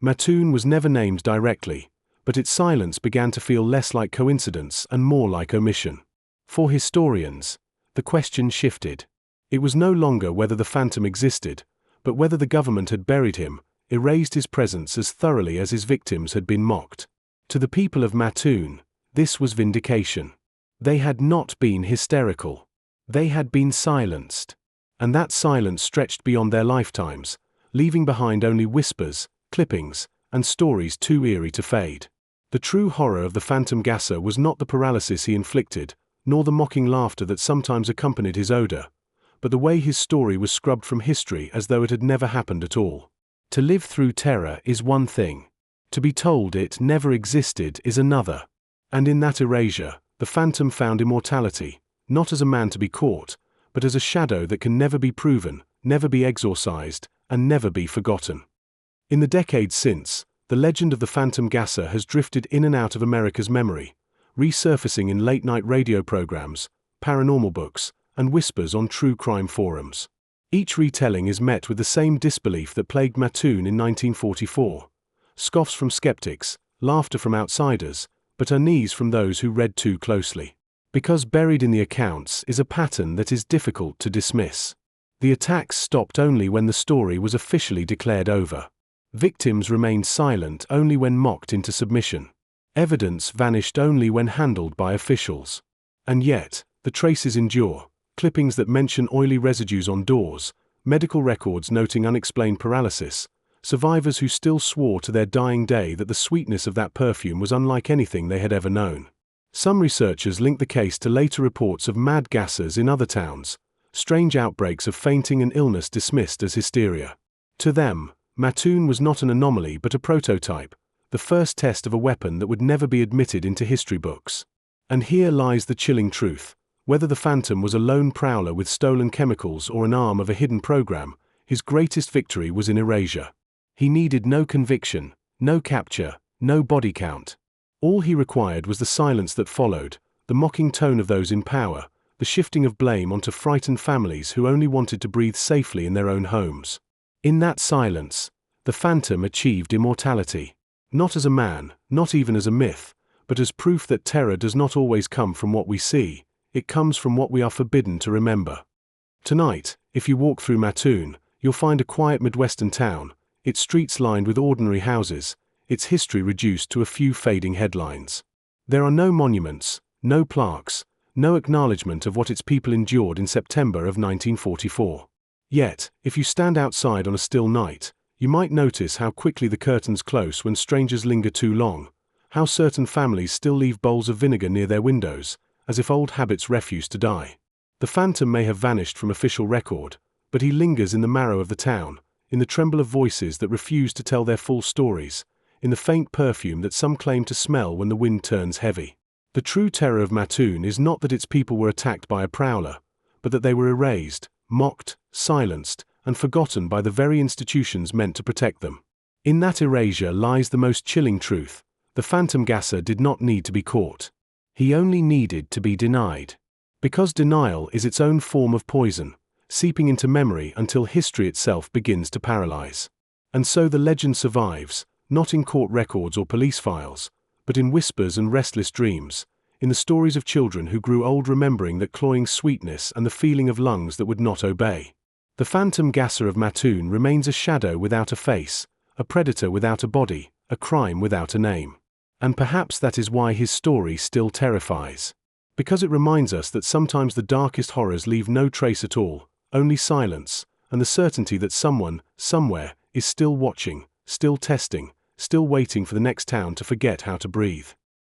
S2: Mattoon was never named directly, but its silence began to feel less like coincidence and more like omission. For historians, the question shifted. It was no longer whether the phantom existed, but whether the government had buried him, erased his presence as thoroughly as his victims had been mocked. To the people of Mattoon, this was vindication. They had not been hysterical. They had been silenced. And that silence stretched beyond their lifetimes, leaving behind only whispers, clippings, and stories too eerie to fade. The true horror of the phantom Gasser was not the paralysis he inflicted, nor the mocking laughter that sometimes accompanied his odor, but the way his story was scrubbed from history as though it had never happened at all. To live through terror is one thing. To be told it never existed is another. And in that erasure, the phantom found immortality, not as a man to be caught, but as a shadow that can never be proven, never be exorcised, and never be forgotten. In the decades since, the legend of the phantom Gasser has drifted in and out of America's memory, resurfacing in late-night radio programs, paranormal books, and whispers on true crime forums. Each retelling is met with the same disbelief that plagued Mattoon in 1944. Scoffs from skeptics, laughter from outsiders, but unease from those who read too closely. Because buried in the accounts is a pattern that is difficult to dismiss. The attacks stopped only when the story was officially declared over. Victims remained silent only when mocked into submission. Evidence vanished only when handled by officials. And yet, the traces endure. Clippings that mention oily residues on doors, medical records noting unexplained paralysis, survivors who still swore to their dying day that the sweetness of that perfume was unlike anything they had ever known. Some researchers link the case to later reports of mad gassers in other towns, strange outbreaks of fainting and illness dismissed as hysteria. To them, Mattoon was not an anomaly but a prototype, the first test of a weapon that would never be admitted into history books. And here lies the chilling truth. Whether the phantom was a lone prowler with stolen chemicals or an arm of a hidden program, his greatest victory was in erasure. He needed no conviction, no capture, no body count. All he required was the silence that followed, the mocking tone of those in power, the shifting of blame onto frightened families who only wanted to breathe safely in their own homes. In that silence, the phantom achieved immortality. Not as a man, not even as a myth, but as proof that terror does not always come from what we see. It comes from what we are forbidden to remember. Tonight, if you walk through Mattoon, you'll find a quiet Midwestern town, its streets lined with ordinary houses, its history reduced to a few fading headlines. There are no monuments, no plaques, no acknowledgement of what its people endured in September of 1944. Yet, if you stand outside on a still night, you might notice how quickly the curtains close when strangers linger too long, how certain families still leave bowls of vinegar near their windows, as if old habits refuse to die. The phantom may have vanished from official record, but he lingers in the marrow of the town, in the tremble of voices that refuse to tell their full stories, in the faint perfume that some claim to smell when the wind turns heavy. The true terror of Mattoon is not that its people were attacked by a prowler, but that they were erased, mocked, silenced, and forgotten by the very institutions meant to protect them. In that erasure lies the most chilling truth. The phantom Gasser did not need to be caught. He only needed to be denied. Because denial is its own form of poison, seeping into memory until history itself begins to paralyze. And so the legend survives, not in court records or police files, but in whispers and restless dreams, in the stories of children who grew old remembering that cloying sweetness and the feeling of lungs that would not obey. The phantom Gasser of Mattoon remains a shadow without a face, a predator without a body, a crime without a name. And perhaps that is why his story still terrifies. Because it reminds us that sometimes the darkest horrors leave no trace at all, only silence, and the certainty that someone, somewhere, is still watching, still testing, still waiting for the next town to forget how to breathe.